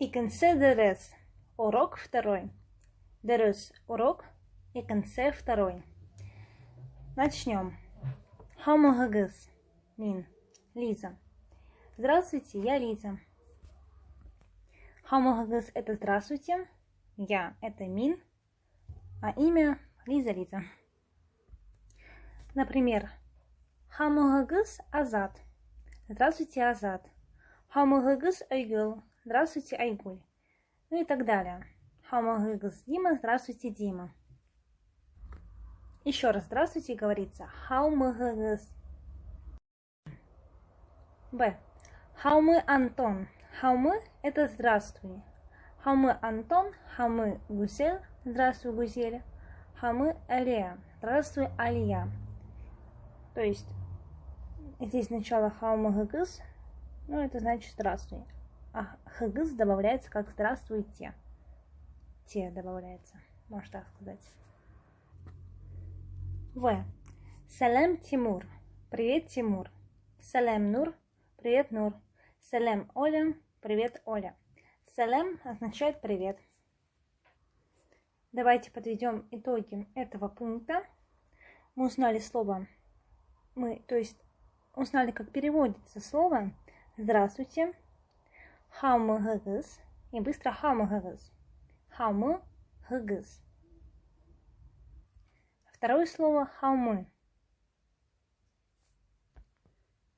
Икенсе дерес. Урок второй. Дерес урок. Икенсе второй. Начнем. Хамагагыс. Мин. Лиза. Здравствуйте, я Лиза. Хамагагыс – это здравствуйте. Я – это Мин. А имя Лиза. Например, Хамагагыс Азат. Здравствуйте, Азат. Хамагагыс Айгул. Здравствуйте, Айгуль. Ну и так далее. Хамагагыс Дима. Здравствуйте, Дима. Еще раз здравствуйте говорится. Хаумагагыс. Б. Хаумы Антон. Хаумы – это здравствуй. Хаумы Антон. Хаумы Гусель. Здравствуй, Гузель. Хаумы Алия. Здравствуй, Алия. То есть здесь начало хаумагагыс. Ну, это значит здравствуй. А хагыс добавляется как здравствуйте. Те добавляется. Можно так сказать. В. Салам Тимур. Привет, Тимур. Салам Нур. Привет, Нур. Салам Оля. Привет, Оля. Салам означает привет. Давайте подведем итоги этого пункта. Мы узнали слово. Узнали, как переводится слово здравствуйте. Хаумагагыс. И быстро хаумагагыс. Хаумагагыс. Второе слово хаумы.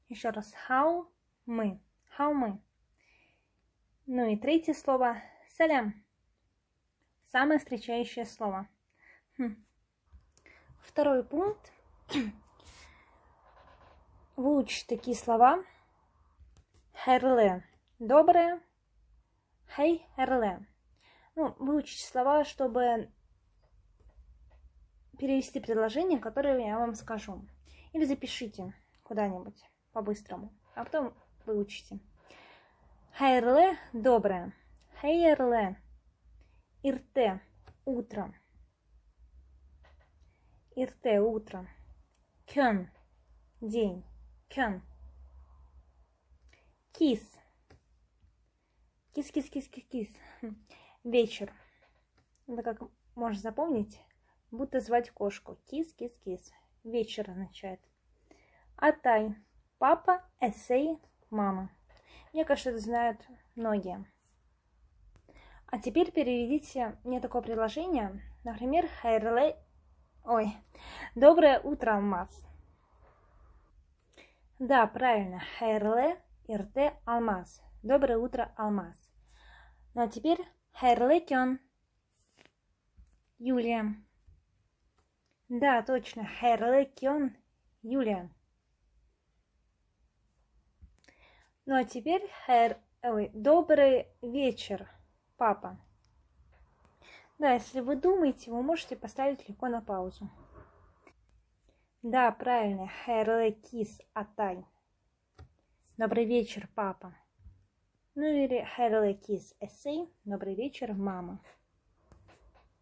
Еще раз хаумы. Хаумы. Ну и третье слово салям. Самое встречающее слово. Второй пункт. Выучить такие слова. Херле. Доброе. Хей херле. Ну, выучить слова, чтобы перевести предложение, которое я вам скажу. Или запишите куда-нибудь по-быстрому. А потом выучите. Хайрле – доброе. Хайрле. Ирте – утро. Ирте – утро. Кён – день. Кён. Кис. Кис. Вечер. Это как можно запомнить, будто звать кошку. Кис. Вечер означает. Атай. Папа, эссей, мама. Мне кажется, это знают многие. А теперь переведите мне такое предложение. Например, хайрле. Доброе утро, Алмаз. Да, правильно. Хайрле ирте Алмаз. Доброе утро, Алмаз. Ну а теперь хайрле кён. Юлия. Да, точно. Хайрле кён. Юлия. Ну а теперь добрый вечер, папа. Да, если вы думаете, вы можете поставить легко на паузу. Да, правильно. Хайрле кис атай. Добрый вечер, папа. Ну или хайрле кис эссей. Добрый вечер, мама.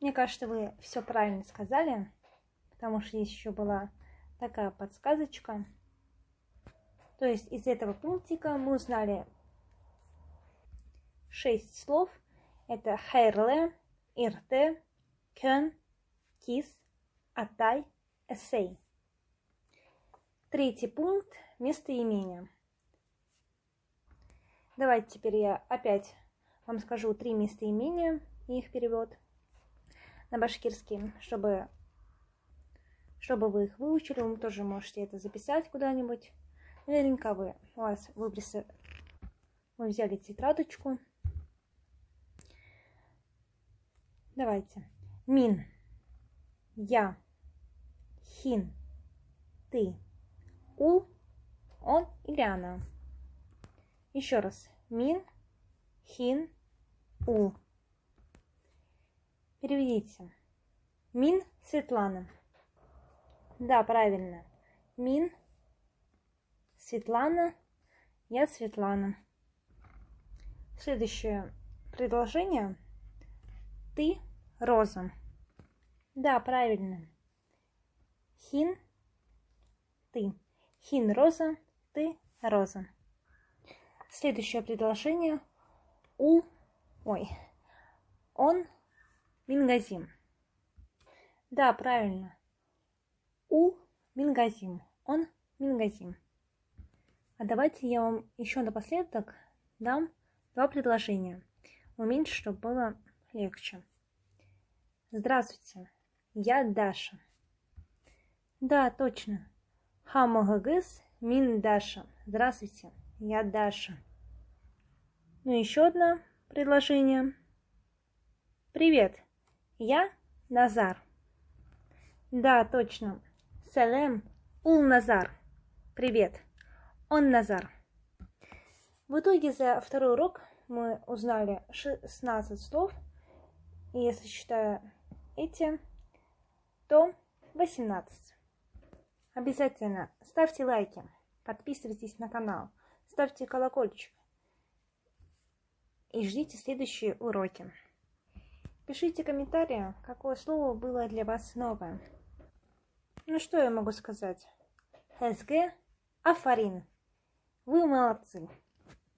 Мне кажется, вы все правильно сказали, потому что здесь еще была такая подсказочка. То есть из этого пунктика мы узнали 6 слов. Это хайрле, ирте, кён, кис, атай, эссей. Третий пункт – местоимения. Давайте теперь я опять вам скажу 3 местоимения и их перевод на башкирский, чтобы вы их выучили. Вы тоже можете это записать куда-нибудь. Наверняка вы взяли тетрадочку. Давайте. Мин. Я. Хин. Ты. Ул. Он или она. Еще раз. Мин. Хин. Ул. Переведите. Мин Светлана. Да, правильно. Мин Светлана. Я Светлана. Следующее предложение. Ты Роза. Да, правильно. Хин. Ты. Хин Роза. Ты Роза. Следующее предложение. Ул Ой. Он мингазим. Да, правильно. У мингазим. Он мингазим. А давайте я вам еще напоследок дам 2 предложения. Уменьшить, чтобы было легче. Здравствуйте, я Даша. Да, точно. Хамогагыс мин Даша. Здравствуйте, я Даша. Ну, еще одно предложение. Привет, я Назар. Да, точно. Салем ул Назар. Привет, он Назар. В итоге за второй урок мы узнали 16 слов. И если считаю эти, то 18. Обязательно ставьте лайки, подписывайтесь на канал, ставьте колокольчик и ждите следующие уроки. Пишите комментарии, какое слово было для вас новое. Ну что я могу сказать? Хезге Афарин. Вы молодцы.